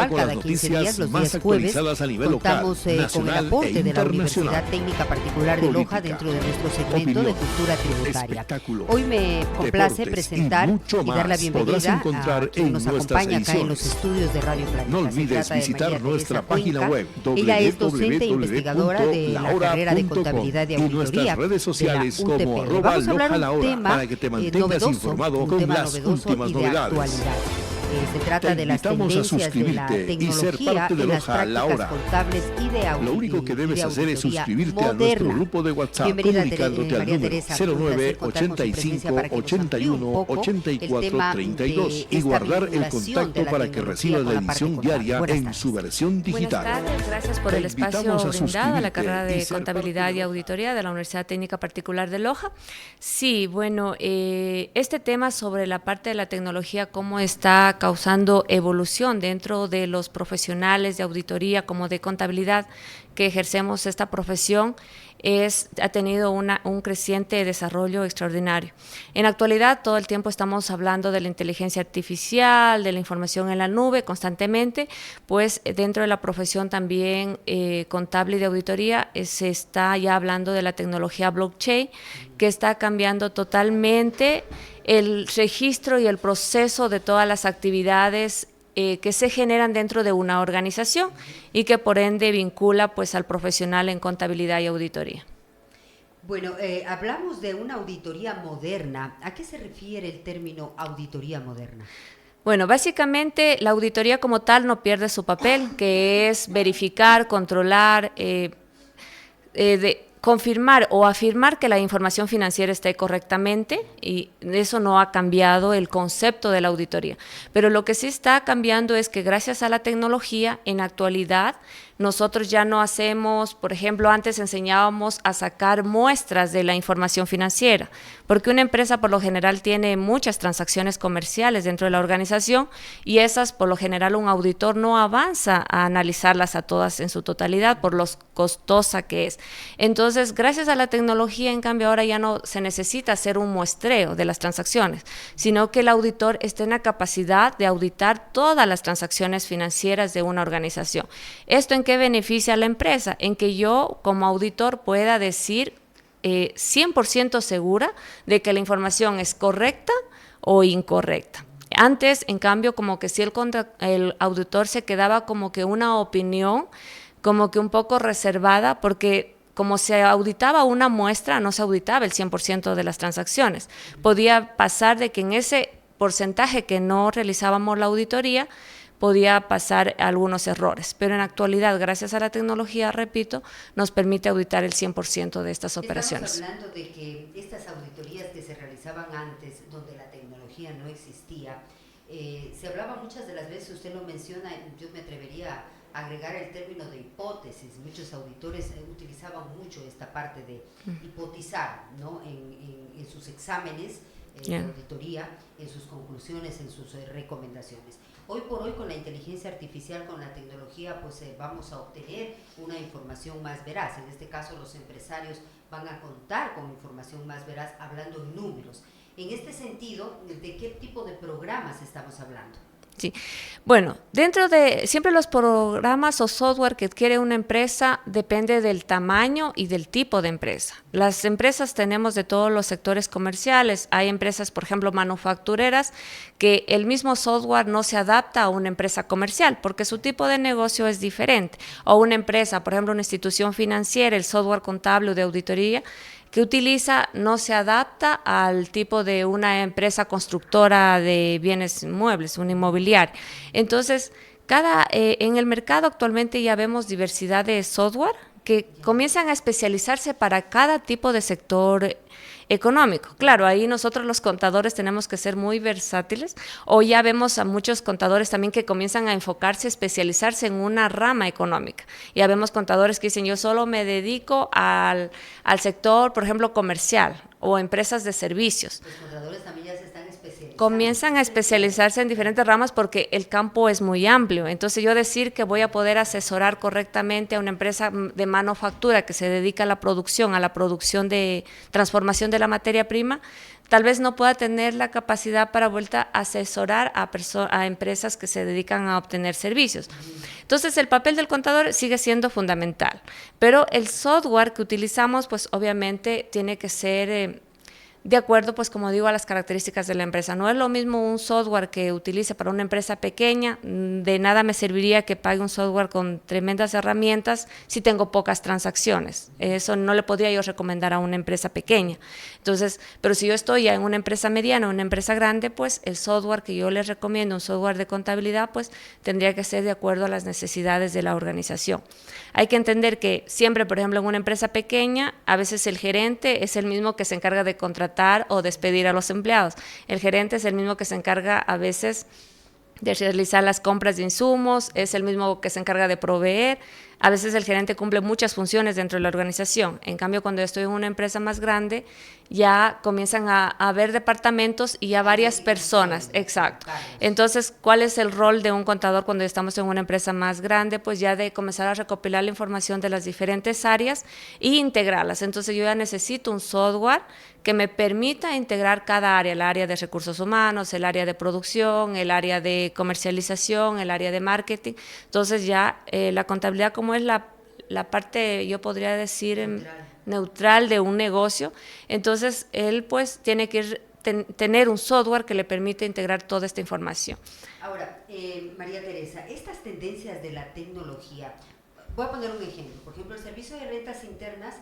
habitual, con cada las 15 noticias días, los más días jueves, actualizadas a nivel local, contamos con el nacional aporte e de la internacional. Universidad Técnica Particular de Loja Política, dentro de nuestro segmento opinión, de cultura tributaria. espectáculos, Hoy me complace deportes presentar y mucho y dar la más podrás bienvenida encontrar a quien en nos nuestras acompaña acá en los ediciones. estudios de Radio Planeta. No Se olvides trata de visitar María nuestra Teresa página Cuenca. web Ella es docente e investigadora de la carrera de www.lahora.com Contabilidad y y Auditoría nuestras redes sociales de la como UTP. Vamos a hablar un @LojaLahora tema para que te mantengas novedoso, informado un con tema las novedoso últimas y de novedades. actualidad. Se trata Te de las invitamos a tendencias de la suscribirte y ser tecnología parte de en las Loja a la prácticas hora. contables y de Lo único que debes hacer es auditoría suscribirte a moderna. nuestro grupo de WhatsApp Bienvenida, comunicándote al María número Teresa. Un placer contar con su presencia para que nos amplíe un 0985 poco 81 el tema 84 de 32 y esta guardar el vinculación de contacto la para que tecnología recibas con la la parte edición contable. diaria Buenas en tardes. su versión digital. Buenas tardes, gracias por Te el espacio invitamos a brindado a la suscribirte carrera y de ser Contabilidad parte y de Auditoría de la Universidad Técnica Particular de Loja. Sí, bueno, este tema sobre la parte de la tecnología, cómo está causando evolución dentro de los profesionales de auditoría como de contabilidad que ejercemos esta profesión, ha tenido un creciente desarrollo extraordinario. En la actualidad, todo el tiempo estamos hablando de la inteligencia artificial, de la información en la nube constantemente, pues dentro de la profesión también contable y de auditoría se está ya hablando de la tecnología blockchain, que está cambiando totalmente el registro y el proceso de todas las actividades que se generan dentro de una organización y que por ende vincula pues al profesional en contabilidad y auditoría. Bueno, hablamos de una auditoría moderna. ¿A qué se refiere el término auditoría moderna? Bueno, básicamente la auditoría como tal no pierde su papel, que es verificar, controlar, confirmar o afirmar que la información financiera esté correctamente, y eso no ha cambiado el concepto de la auditoría. Pero lo que sí está cambiando es que gracias a la tecnología, en la actualidad, nosotros ya no hacemos, por ejemplo, antes enseñábamos a sacar muestras de la información financiera, porque una empresa por lo general tiene muchas transacciones comerciales dentro de la organización y esas por lo general un auditor no avanza a analizarlas a todas en su totalidad por lo costosa que es. Entonces, gracias a la tecnología, en cambio, ahora ya no se necesita hacer un muestreo de las transacciones, sino que el auditor esté en la capacidad de auditar todas las transacciones financieras de una organización. ¿Esto en qué beneficia a la empresa? En que yo como auditor pueda decir 100% segura de que la información es correcta o incorrecta. Antes, en cambio, como que si el auditor se quedaba como que una opinión, como que un poco reservada, porque como se auditaba una muestra, no se auditaba el 100% de las transacciones. Podía pasar de que en ese porcentaje que no realizábamos la auditoría, podía pasar algunos errores, pero en la actualidad, gracias a la tecnología, repito, nos permite auditar el 100% de estas operaciones. Estamos hablando de que estas auditorías que se realizaban antes, donde la tecnología no existía, se hablaba muchas de las veces, usted lo menciona, yo me atrevería a agregar el término de hipótesis. Muchos auditores utilizaban mucho esta parte de hipotizar, ¿no? en sus exámenes de auditoría, en sus conclusiones, en sus recomendaciones. Hoy por hoy, con la inteligencia artificial, con la tecnología, pues vamos a obtener una información más veraz. En este caso, los empresarios van a contar con información más veraz, hablando en números. En este sentido, ¿de qué tipo de programas estamos hablando? Sí, bueno, dentro de siempre los programas o software que adquiere una empresa depende del tamaño y del tipo de empresa. Las empresas tenemos de todos los sectores comerciales. Hay empresas, por ejemplo, manufactureras, que el mismo software no se adapta a una empresa comercial porque su tipo de negocio es diferente. O una empresa, por ejemplo, una institución financiera, el software contable o de auditoría que utiliza no se adapta al tipo de una empresa constructora de bienes muebles, una inmobiliaria. Entonces, en el mercado actualmente ya vemos diversidad de software que comienzan a especializarse para cada tipo de sector económico. Claro, ahí nosotros los contadores tenemos que ser muy versátiles, o ya vemos a muchos contadores también que comienzan a enfocarse, especializarse en una rama económica. Ya vemos contadores que dicen, yo solo me dedico al sector, por ejemplo, comercial o empresas de servicios. Los contadores también ya se están especializando. Comienzan a especializarse en diferentes ramas porque el campo es muy amplio. Entonces yo decir que voy a poder asesorar correctamente a una empresa de manufactura que se dedica a la producción de transformación de la materia prima, tal vez no pueda tener la capacidad para vuelta a asesorar a empresas que se dedican a obtener servicios. Entonces, el papel del contador sigue siendo fundamental, pero el software que utilizamos, pues obviamente tiene que ser de acuerdo, pues como digo, a las características de la empresa. No es lo mismo un software que utilice para una empresa pequeña, de nada me serviría que pague un software con tremendas herramientas si tengo pocas transacciones. Eso no le podría yo recomendar a una empresa pequeña. Entonces, pero si yo estoy ya en una empresa mediana o una empresa grande, pues el software que yo les recomiendo, un software de contabilidad, pues tendría que ser de acuerdo a las necesidades de la organización. Hay que entender que siempre, por ejemplo, en una empresa pequeña, a veces el gerente es el mismo que se encarga de contratar o despedir a los empleados. El gerente es el mismo que se encarga a veces de realizar las compras de insumos, es el mismo que se encarga de proveer. A veces el gerente cumple muchas funciones dentro de la organización. En cambio, cuando estoy en una empresa más grande, ya comienzan a haber departamentos y ya varias personas. Exacto. Entonces, ¿cuál es el rol de un contador cuando estamos en una empresa más grande? Pues ya de comenzar a recopilar la información de las diferentes áreas e integrarlas. Entonces, yo ya necesito un software que me permita integrar cada área, el área de recursos humanos, el área de producción, el área de comercialización, el área de marketing. Entonces, ya la contabilidad, como es la parte, yo podría decir, neutral de un negocio, entonces él pues tiene que tener un software que le permite integrar toda esta información. Ahora, María Teresa, estas tendencias de la tecnología, voy a poner un ejemplo. Por ejemplo, el Servicio de Rentas Internas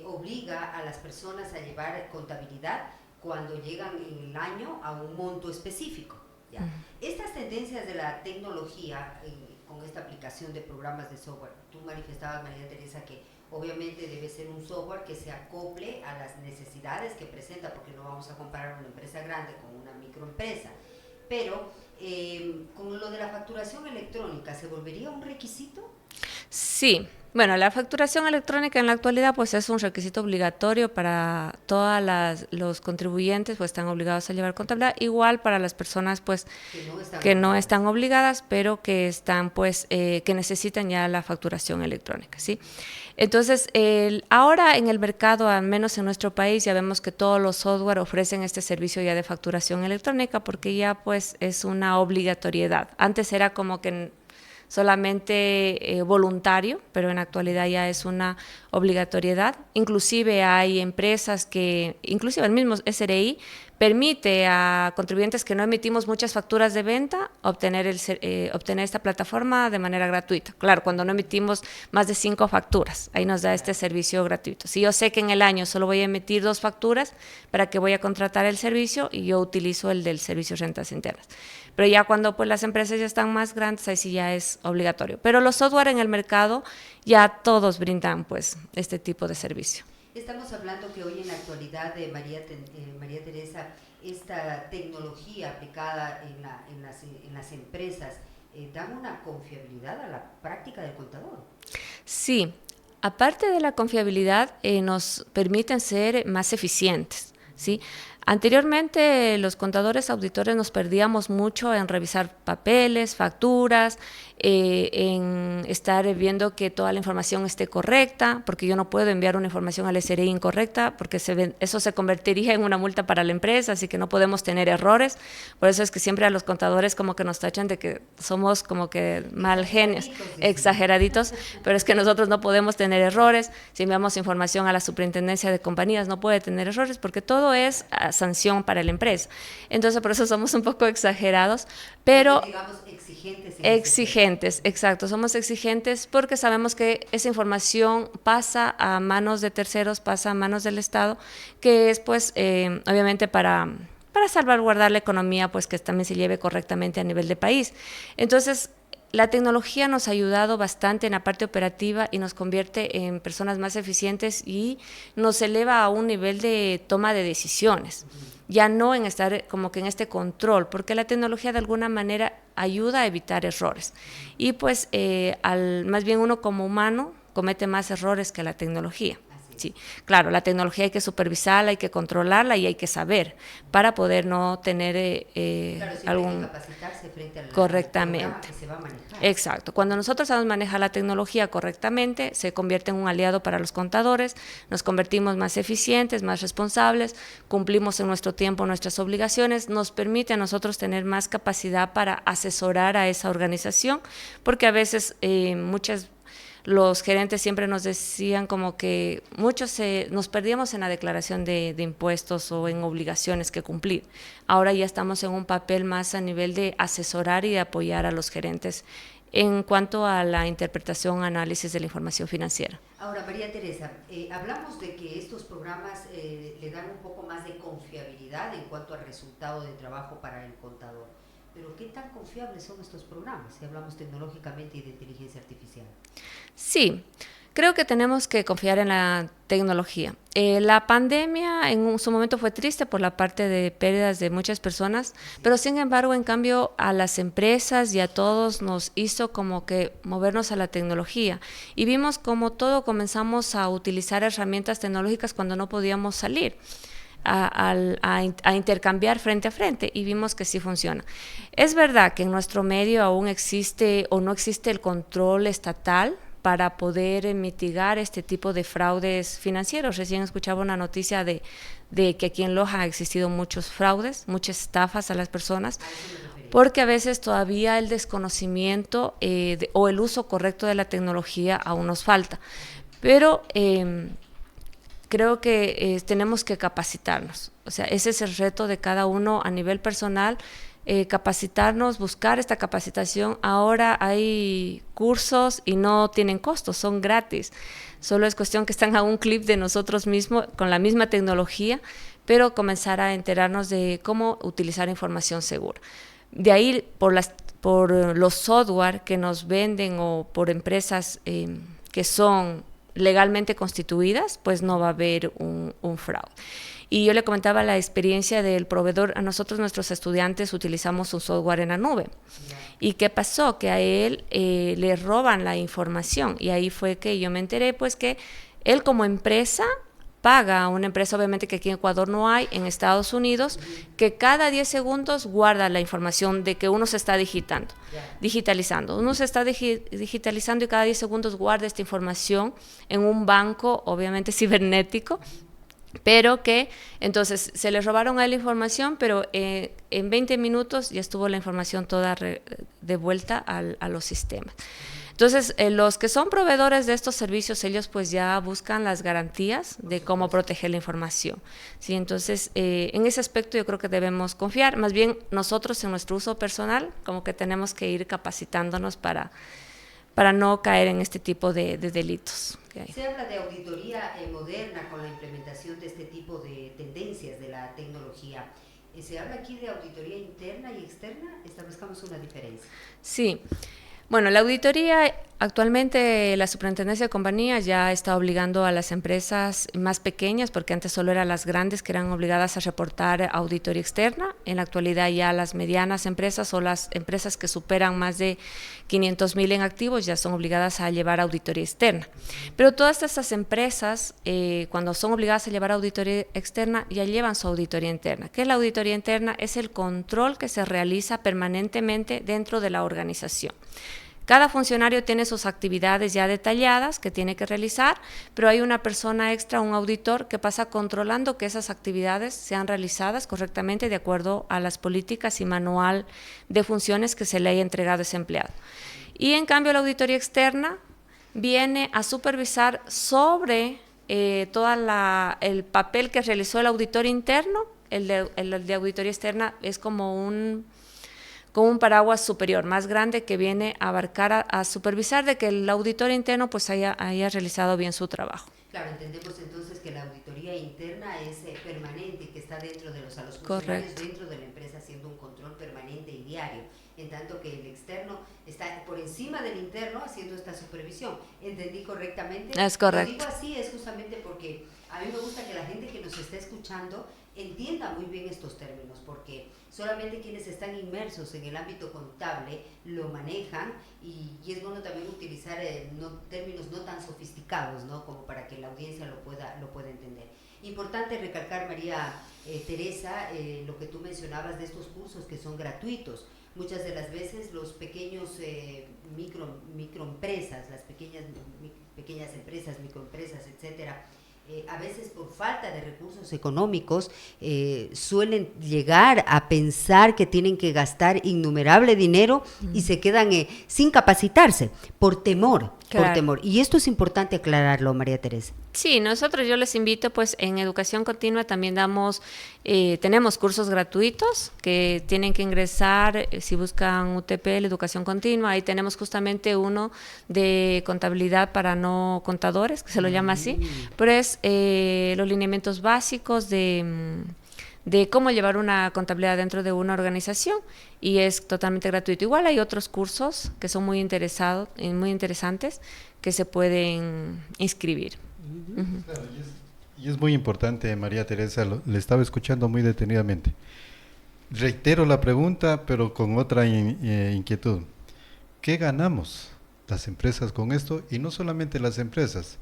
obliga a las personas a llevar contabilidad cuando llegan en el año a un monto específico, ¿ya? Estas tendencias de la tecnología, con esta aplicación de programas de software, tú manifestabas, María Teresa, que obviamente debe ser un software que se acople a las necesidades que presenta, porque no vamos a comparar una empresa grande con una microempresa, pero con lo de la facturación electrónica, ¿se volvería un requisito? Sí. Bueno, la facturación electrónica en la actualidad pues es un requisito obligatorio para todos los contribuyentes, pues están obligados a llevar contabilidad, igual para las personas pues que no están obligadas, pero que están pues que necesitan ya la facturación electrónica, ¿sí? Entonces, ahora en el mercado, al menos en nuestro país, ya vemos que todos los software ofrecen este servicio ya de facturación electrónica, porque ya pues es una obligatoriedad. Antes era como que solamente voluntario, pero en la actualidad ya es una obligatoriedad. Inclusive hay empresas que, inclusive el mismo SRI, permite a contribuyentes que no emitimos muchas facturas de venta obtener esta plataforma de manera gratuita. Claro, cuando no emitimos más de 5 facturas, ahí nos da este servicio gratuito. Si yo sé que en el año solo voy a emitir 2 facturas, ¿para qué voy a contratar el servicio? Y yo utilizo el del servicio de rentas internas. Pero ya cuando pues las empresas ya están más grandes, ahí sí ya es obligatorio. Pero los software en el mercado ya todos brindan pues este tipo de servicio. Estamos hablando que hoy en la actualidad de María Teresa, esta tecnología aplicada en las empresas da una confiabilidad a la práctica del contador. Sí, aparte de la confiabilidad, nos permiten ser más eficientes, ¿sí? Anteriormente los contadores auditores nos perdíamos mucho en revisar papeles, facturas, en estar viendo que toda la información esté correcta, porque yo no puedo enviar una información al SRI incorrecta, porque eso se convertiría en una multa para la empresa, así que no podemos tener errores. Por eso es que siempre a los contadores como que nos tachan de que somos como que mal genios, exageraditos, pero es que nosotros no podemos tener errores. Si enviamos información a la superintendencia de compañías, no puede tener errores, porque todo es sanción para la empresa. Entonces, por eso somos un poco exagerados, pero digamos exigentes. Exigentes, exacto. Somos exigentes porque sabemos que esa información pasa a manos de terceros, pasa a manos del Estado, que es pues obviamente para salvaguardar la economía, pues que también se lleve correctamente a nivel de país. Entonces, la tecnología nos ha ayudado bastante en la parte operativa y nos convierte en personas más eficientes y nos eleva a un nivel de toma de decisiones, ya no en estar como que en este control, porque la tecnología de alguna manera ayuda a evitar errores. Y pues más bien uno como humano comete más errores que la tecnología. sí. Claro, la tecnología hay que supervisarla, hay que controlarla y hay que saber para poder no tener Claro, algún... hay que capacitarse frente al Correctamente. programa que se va a manejar. Exacto. Cuando nosotros sabemos manejar la tecnología correctamente, se convierte en un aliado para los contadores, nos convertimos más eficientes, más responsables, cumplimos en nuestro tiempo nuestras obligaciones, nos permite a nosotros tener más capacidad para asesorar a esa organización, porque a veces los gerentes siempre nos decían como que muchos nos perdíamos en la declaración de impuestos o en obligaciones que cumplir. Ahora ya estamos en un papel más a nivel de asesorar y de apoyar a los gerentes en cuanto a la interpretación, análisis de la información financiera. Ahora, María Teresa, hablamos de que estos programas le dan un poco más de confiabilidad en cuanto al resultado de trabajo para el contador. Pero ¿qué tan confiables son estos programas si hablamos tecnológicamente y de inteligencia artificial? Sí, creo que tenemos que confiar en la tecnología. La pandemia en su momento fue triste por la parte de pérdidas de muchas personas, pero sin embargo, en cambio, a las empresas y a todos nos hizo como que movernos a la tecnología. Y vimos como todo comenzamos a utilizar herramientas tecnológicas cuando no podíamos salir. A intercambiar frente a frente y vimos que sí funciona. Es verdad que en nuestro medio aún existe o no existe el control estatal para poder mitigar este tipo de fraudes financieros. Recién escuchaba una noticia de que aquí en Loja ha existido muchos fraudes, muchas estafas a las personas, porque a veces todavía el desconocimiento o el uso correcto de la tecnología aún nos falta. Pero creo que tenemos que capacitarnos. O sea, ese es el reto de cada uno a nivel personal, capacitarnos, buscar esta capacitación. Ahora hay cursos y no tienen costos, son gratis. Solo es cuestión que están a un clic de nosotros mismos con la misma tecnología, pero comenzar a enterarnos de cómo utilizar información segura. De ahí, por los software que nos venden o por empresas que son legalmente constituidas, pues no va a haber un fraude. Y yo le comentaba la experiencia del proveedor. A nosotros, nuestros estudiantes, utilizamos un software en la nube. ¿Y qué pasó? Que a él le roban la información. Y ahí fue que yo me enteré, pues, que él como empresa paga a una empresa, obviamente que aquí en Ecuador no hay, en Estados Unidos, que cada 10 segundos guarda la información de que uno se está digitalizando. Uno se está digitalizando y cada 10 segundos guarda esta información en un banco, obviamente cibernético, pero que entonces se le robaron a él la información, pero en 20 minutos ya estuvo la información toda de vuelta a los sistemas. Entonces, los que son proveedores de estos servicios, ellos pues ya buscan las garantías de cómo proteger la información. ¿Sí? Entonces, en ese aspecto yo creo que debemos confiar. Más bien, nosotros en nuestro uso personal, como que tenemos que ir capacitándonos para no caer en este tipo de delitos. Se habla de auditoría moderna con la implementación de este tipo de tendencias de la tecnología. ¿Se habla aquí de auditoría interna y externa? Establezcamos una diferencia. Sí. Bueno, la auditoría, actualmente la Superintendencia de Compañías ya está obligando a las empresas más pequeñas, porque antes solo eran las grandes que eran obligadas a reportar auditoría externa. En la actualidad ya las medianas empresas o las empresas que superan más de 500,000 en activos ya son obligadas a llevar auditoría externa. Pero todas estas empresas, cuando son obligadas a llevar auditoría externa, ya llevan su auditoría interna. ¿Qué es la auditoría interna? Es el control que se realiza permanentemente dentro de la organización. Cada funcionario tiene sus actividades ya detalladas que tiene que realizar, pero hay una persona extra, un auditor, que pasa controlando que esas actividades sean realizadas correctamente de acuerdo a las políticas y manual de funciones que se le haya entregado a ese empleado. Y en cambio la auditoría externa viene a supervisar sobre todo el papel que realizó el auditor interno. El de auditoría externa es como un paraguas superior, más grande, que viene a abarcar, a supervisar de que el auditor interno pues haya realizado bien su trabajo. Claro, entendemos entonces que la auditoría interna es permanente, que está dentro de los funcionarios, dentro de la empresa, haciendo un control permanente y diario, en tanto que el externo está por encima encima del interno haciendo esta supervisión. ¿Entendí correctamente? Es correcto. Lo digo así es justamente porque a mí me gusta que la gente que nos está escuchando entienda muy bien estos términos, porque solamente quienes están inmersos en el ámbito contable lo manejan y es bueno también utilizar términos no tan sofisticados, ¿no? Como para que la audiencia lo pueda entender. Importante recalcar, María Teresa, lo que tú mencionabas de estos cursos que son gratuitos. Muchas de las veces los pequeños microempresas, las pequeñas empresas, microempresas, etcétera, a veces por falta de recursos económicos suelen llegar a pensar que tienen que gastar innumerable dinero y se quedan sin capacitarse por temor. Claro. Por temor. Y esto es importante aclararlo, María Teresa. Sí, yo les invito, pues en Educación Continua también tenemos cursos gratuitos que tienen que ingresar, si buscan UTPL, Educación Continua, ahí tenemos justamente uno de contabilidad para no contadores, que se lo llama así, pero es los lineamientos básicos de cómo llevar una contabilidad dentro de una organización, y es totalmente gratuito. Igual hay otros cursos que son muy interesantes que se pueden inscribir. Claro, y es muy importante, María Teresa, le estaba escuchando muy detenidamente. Reitero la pregunta, pero con otra inquietud. ¿Qué ganamos las empresas con esto? Y no solamente las empresas,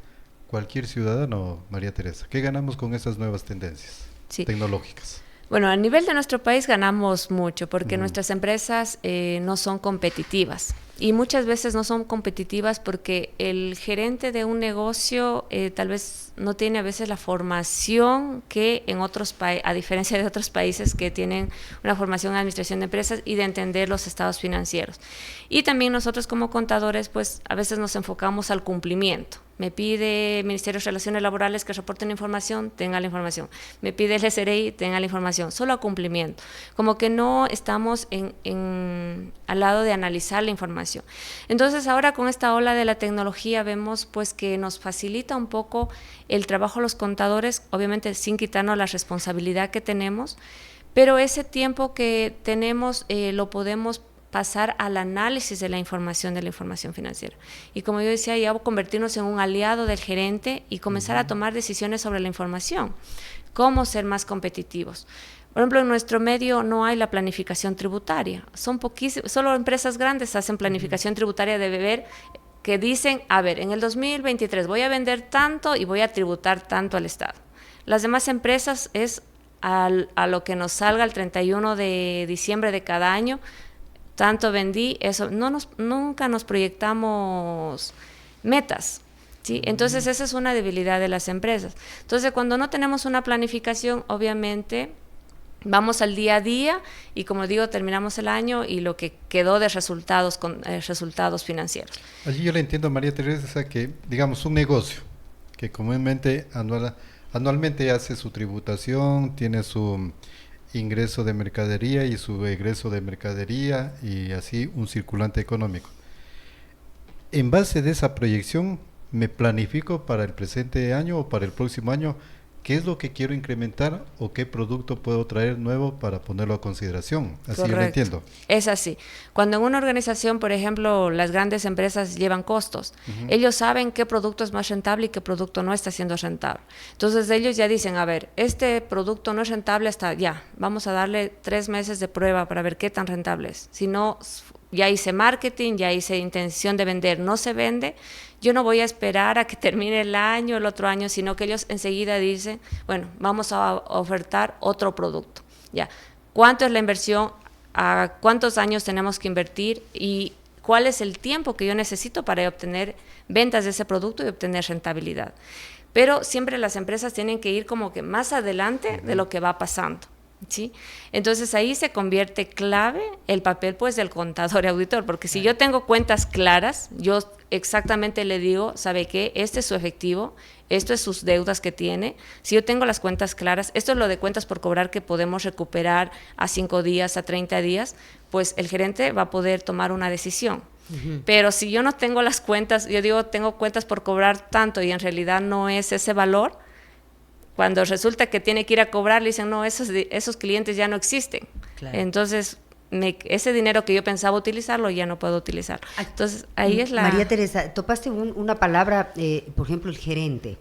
cualquier ciudadano, María Teresa. ¿Qué ganamos con estas nuevas tendencias tecnológicas? Bueno, a nivel de nuestro país ganamos mucho porque nuestras empresas no son competitivas, y muchas veces no son competitivas porque el gerente de un negocio tal vez no tiene a veces la formación que en otros países, a diferencia de otros países que tienen una formación en administración de empresas y de entender los estados financieros. Y también nosotros como contadores, pues a veces nos enfocamos al cumplimiento. Me pide el Ministerio de Relaciones Laborales que reporten información, tenga la información. Me pide el SRI, tenga la información. Solo a cumplimiento. Como que no estamos al lado de analizar la información. Entonces ahora con esta ola de la tecnología vemos pues que nos facilita un poco el trabajo a los contadores, obviamente sin quitarnos la responsabilidad que tenemos, pero ese tiempo que tenemos lo podemos pasar al análisis de la información financiera. Y como yo decía, ya convertirnos en un aliado del gerente y comenzar a tomar decisiones sobre la información. Cómo ser más competitivos. Por ejemplo, en nuestro medio no hay la planificación tributaria. Son poquísimas, solo empresas grandes hacen planificación tributaria de ver, que dicen, a ver, en el 2023 voy a vender tanto y voy a tributar tanto al Estado. Las demás empresas es a lo que nos salga el 31 de diciembre de cada año, tanto vendí, eso, nunca nos proyectamos metas, ¿sí? Entonces esa es una debilidad de las empresas. Entonces cuando no tenemos una planificación, obviamente vamos al día a día y, como digo, terminamos el año y lo que quedó de resultados financieros. Allí yo le entiendo, María Teresa, que digamos un negocio que comúnmente anualmente hace su tributación, tiene su ingreso de mercadería y su egreso de mercadería y así un circulante económico. En base de esa proyección me planifico para el presente año o para el próximo año qué es lo que quiero incrementar o qué producto puedo traer nuevo para ponerlo a consideración. Así Correcto. Yo lo entiendo. Es así. Cuando en una organización, por ejemplo, las grandes empresas llevan costos, ellos saben qué producto es más rentable y qué producto no está siendo rentable. Entonces ellos ya dicen, a ver, este producto no es rentable hasta ya, vamos a darle 3 meses de prueba para ver qué tan rentable es. Si no, ya hice marketing, ya hice intención de vender, no se vende, yo no voy a esperar a que termine el año, el otro año, sino que ellos enseguida dicen, bueno, vamos a ofertar otro producto. Ya, ¿cuánto es la inversión? ¿A cuántos años tenemos que invertir? ¿Y cuál es el tiempo que yo necesito para obtener ventas de ese producto y obtener rentabilidad? Pero siempre las empresas tienen que ir como que más adelante de lo que va pasando, ¿sí? Entonces ahí se convierte clave el papel pues del contador y auditor, porque si yo tengo cuentas claras, yo exactamente le digo, ¿sabe qué? Este es su efectivo, esto es sus deudas que tiene. Si yo tengo las cuentas claras, esto es lo de cuentas por cobrar que podemos recuperar a 5 días, a 30 días, pues el gerente va a poder tomar una decisión. Pero si yo no tengo las cuentas, yo digo, tengo cuentas por cobrar tanto y en realidad no es ese valor, cuando resulta que tiene que ir a cobrar, le dicen, no, esos clientes ya no existen. Claro. Entonces, ese dinero que yo pensaba utilizarlo ya no puedo utilizarlo. Entonces, ahí es la... María Teresa, topaste una palabra, por ejemplo, el gerente.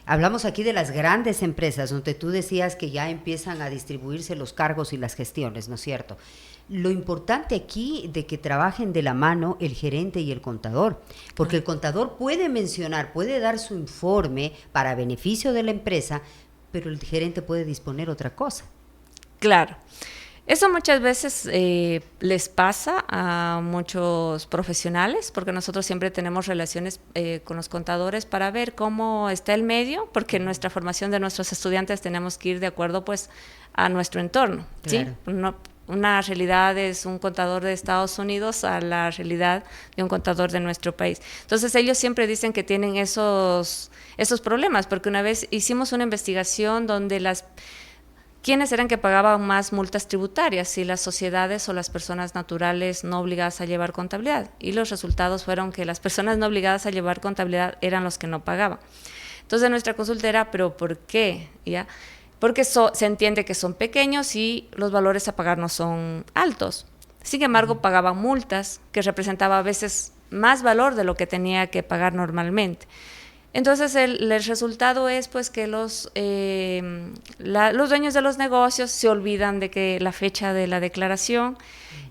Hablamos aquí de las grandes empresas, donde tú decías que ya empiezan a distribuirse los cargos y las gestiones, ¿no es cierto? Lo importante aquí de que trabajen de la mano el gerente y el contador, porque el contador puede mencionar, puede dar su informe para beneficio de la empresa, pero el gerente puede disponer otra cosa. Claro. Eso muchas veces les pasa a muchos profesionales, porque nosotros siempre tenemos relaciones con los contadores para ver cómo está el medio, porque en nuestra formación de nuestros estudiantes tenemos que ir de acuerdo pues a nuestro entorno, claro. ¿Sí? Una realidad es un contador de Estados Unidos a la realidad de un contador de nuestro país. Entonces ellos siempre dicen que tienen esos problemas, porque una vez hicimos una investigación donde ¿quiénes eran que pagaban más multas tributarias? Si las sociedades o las personas naturales no obligadas a llevar contabilidad. Y los resultados fueron que las personas no obligadas a llevar contabilidad eran los que no pagaban. Entonces nuestra consulta era, ¿pero por qué? ¿Ya? Porque se entiende que son pequeños y los valores a pagar no son altos. Sin embargo, pagaban multas que representaba a veces más valor de lo que tenía que pagar normalmente. Entonces el resultado es pues que los dueños de los negocios se olvidan de que la fecha de la declaración,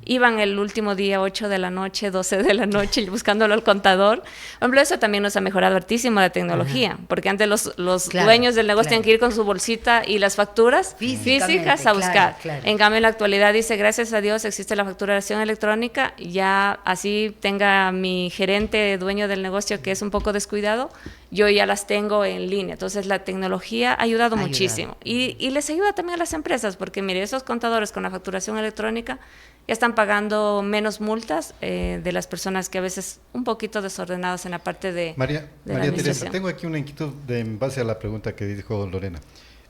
iban el último día 8 de la noche, 12 de la noche buscándolo al contador. Por ejemplo, eso también nos ha mejorado hartísimo la tecnología, porque antes los claro, dueños del negocio tenían que ir con su bolsita y las facturas físicas a buscar. Claro. En cambio, en la actualidad dice, gracias a Dios existe la facturación electrónica, ya así tenga mi gerente, dueño del negocio que es un poco descuidado, yo ya las tengo en línea. Entonces la tecnología ha ayudado muchísimo y les ayuda también a las empresas, porque mire, esos contadores con la facturación electrónica ya están pagando menos multas de las personas que a veces un poquito desordenadas en la parte de María la Teresa, tengo aquí una inquietud en base a la pregunta que dijo Lorena.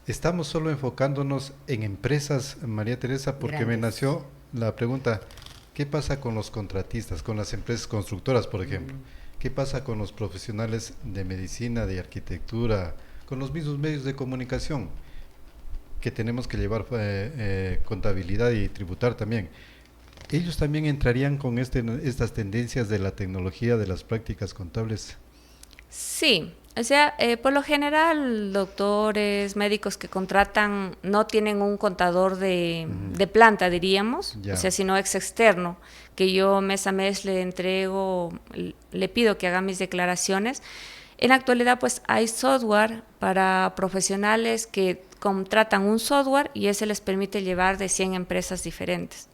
Estamos solo enfocándonos en empresas, María Teresa, porque grandes. Me nació la pregunta, ¿qué pasa con los contratistas, con las empresas constructoras, por ejemplo? ¿Qué pasa con los profesionales de medicina, de arquitectura, con los mismos medios de comunicación que tenemos que llevar contabilidad y tributar también? ¿Ellos también entrarían con estas tendencias de la tecnología, de las prácticas contables? Sí, o sea, por lo general, doctores, médicos que contratan no tienen un contador de planta, diríamos, o sea, sino externo, que yo mes a mes le entrego, le pido que haga mis declaraciones. En la actualidad, pues, hay software para profesionales que contratan un software y ese les permite llevar de 100 empresas diferentes.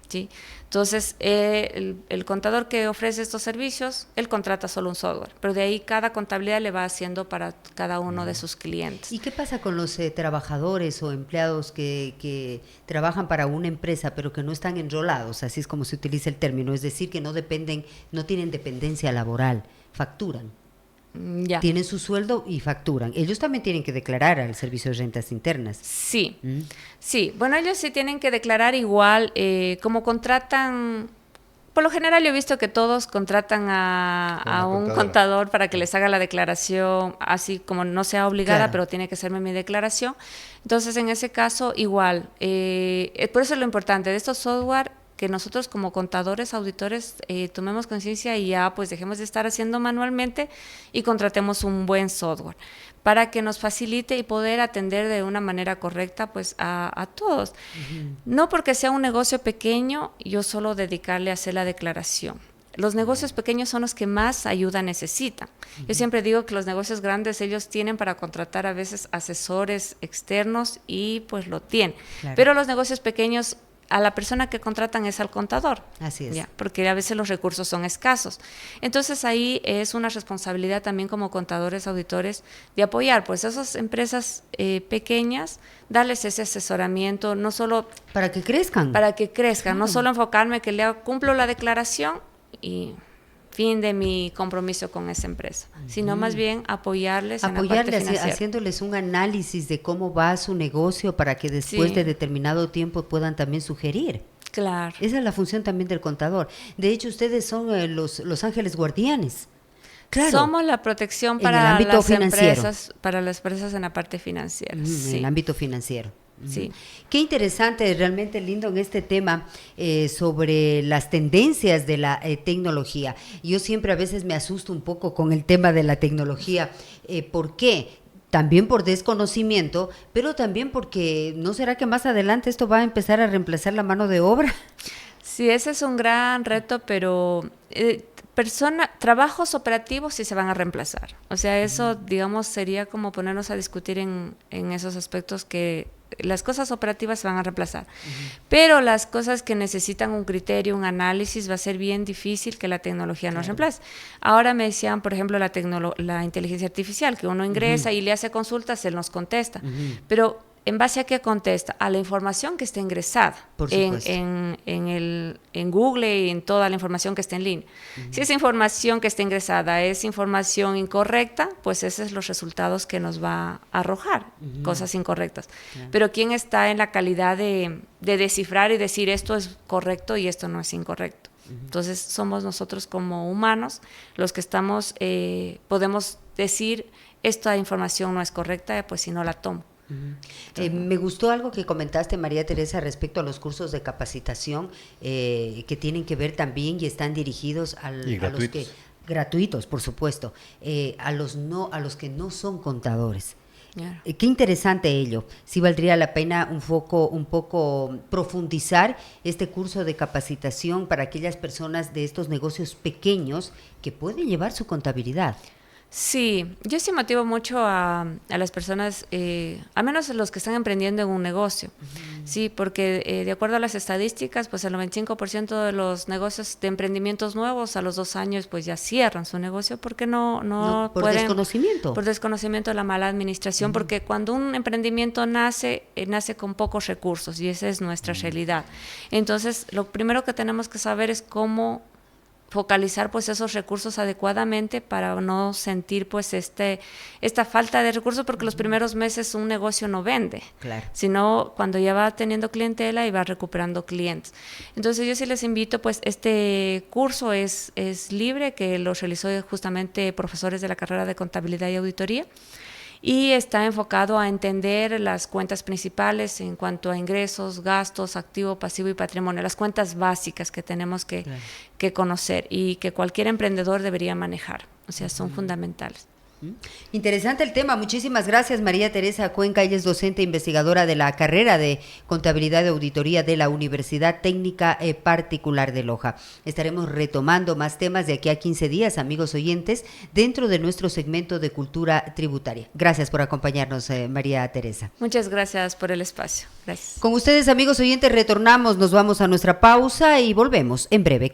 ¿Sí? Entonces, el contador que ofrece estos servicios, él contrata solo un software, pero de ahí cada contabilidad le va haciendo para cada uno de sus clientes. ¿Y qué pasa con los trabajadores o empleados que trabajan para una empresa pero que no están enrolados, así es como se utiliza el término, es decir, que no tienen dependencia laboral, facturan? Ya. Tienen su sueldo y facturan. Ellos también tienen que declarar al Servicio de Rentas Internas. Sí, sí. Bueno, ellos sí tienen que declarar igual, como contratan. Por lo general yo he visto que todos contratan a un contador para que les haga la declaración, así como no sea obligada, claro, pero tiene que hacerme mi declaración. Entonces, en ese caso, igual. Por eso es lo importante de estos software, que nosotros como contadores, auditores, tomemos conciencia y ya pues dejemos de estar haciendo manualmente y contratemos un buen software para que nos facilite y poder atender de una manera correcta pues a todos. No porque sea un negocio pequeño, yo solo dedicarle a hacer la declaración. Los negocios pequeños son los que más ayuda necesitan. Yo siempre digo que los negocios grandes, ellos tienen para contratar a veces asesores externos y pues lo tienen. Claro. Pero los negocios pequeños, a la persona que contratan es al contador. Así es. ¿Ya? Porque a veces los recursos son escasos. Entonces ahí es una responsabilidad también como contadores, auditores, de apoyar pues esas empresas pequeñas, darles ese asesoramiento, no solo... Para que crezcan. Para que crezcan, no solo enfocarme que cumplo la declaración y fin de mi compromiso con esa empresa, sino más bien apoyarles en la parte financiera. Haciéndoles un análisis de cómo va su negocio para que después de determinado tiempo puedan también sugerir. Claro. Esa es la función también del contador. De hecho, ustedes son los ángeles guardianes. Claro. Somos la protección para las empresas en la parte financiera. En el ámbito financiero. Sí. Qué interesante, realmente lindo en este tema sobre las tendencias de la tecnología. Yo siempre a veces me asusto un poco con el tema de la tecnología. ¿Por qué? También por desconocimiento, pero también porque ¿no será que más adelante esto va a empezar a reemplazar la mano de obra? Sí, ese es un gran reto, pero trabajos operativos sí se van a reemplazar. O sea, eso, digamos, sería como ponernos a discutir en esos aspectos que las cosas operativas se van a reemplazar. Pero las cosas que necesitan un criterio, un análisis, va a ser bien difícil que la tecnología nos reemplace. Ahora me decían, por ejemplo, la inteligencia artificial, que uno ingresa y le hace consultas, él nos contesta. Pero ¿en base a qué contesta? A la información que está ingresada en Google y en toda la información que está en línea. Si esa información que está ingresada es información incorrecta, pues esos son los resultados que nos va a arrojar, cosas incorrectas. Pero ¿quién está en la calidad de descifrar y decir esto es correcto y esto no es incorrecto? Entonces somos nosotros como humanos los que estamos, podemos decir esta información no es correcta, pues si no la tomo. Me gustó algo que comentaste, María Teresa, respecto a los cursos de capacitación que tienen que ver también y están dirigidos a los que gratuitos, por supuesto, a los que no son contadores. Yeah. Qué interesante ello. Sí valdría la pena un poco profundizar este curso de capacitación para aquellas personas de estos negocios pequeños que pueden llevar su contabilidad. Sí, yo sí motivo mucho a las personas, al menos los que están emprendiendo en un negocio, sí, porque de acuerdo a las estadísticas, pues el 95% de los negocios de emprendimientos nuevos a los 2 años pues ya cierran su negocio porque no por pueden, desconocimiento. Por desconocimiento de la mala administración, porque cuando un emprendimiento nace con pocos recursos y esa es nuestra realidad. Entonces, lo primero que tenemos que saber es cómo focalizar pues esos recursos adecuadamente para no sentir pues esta falta de recursos, porque los primeros meses un negocio no vende, claro, sino cuando ya va teniendo clientela y va recuperando clientes. Entonces yo sí les invito, pues este curso es libre, que lo realizó justamente profesores de la carrera de Contabilidad y Auditoría, y está enfocado a entender las cuentas principales en cuanto a ingresos, gastos, activo, pasivo y patrimonio, las cuentas básicas que tenemos que conocer y que cualquier emprendedor debería manejar, o sea, son fundamentales. Interesante el tema. Muchísimas gracias, María Teresa Cuenca. Ella es docente e investigadora de la carrera de Contabilidad y Auditoría de la Universidad Técnica Particular de Loja. Estaremos retomando más temas de aquí a 15 días, amigos oyentes, dentro de nuestro segmento de cultura tributaria. Gracias por acompañarnos, María Teresa. Muchas gracias por el espacio. Gracias. Con ustedes, amigos oyentes, retornamos, nos vamos a nuestra pausa y volvemos en breve.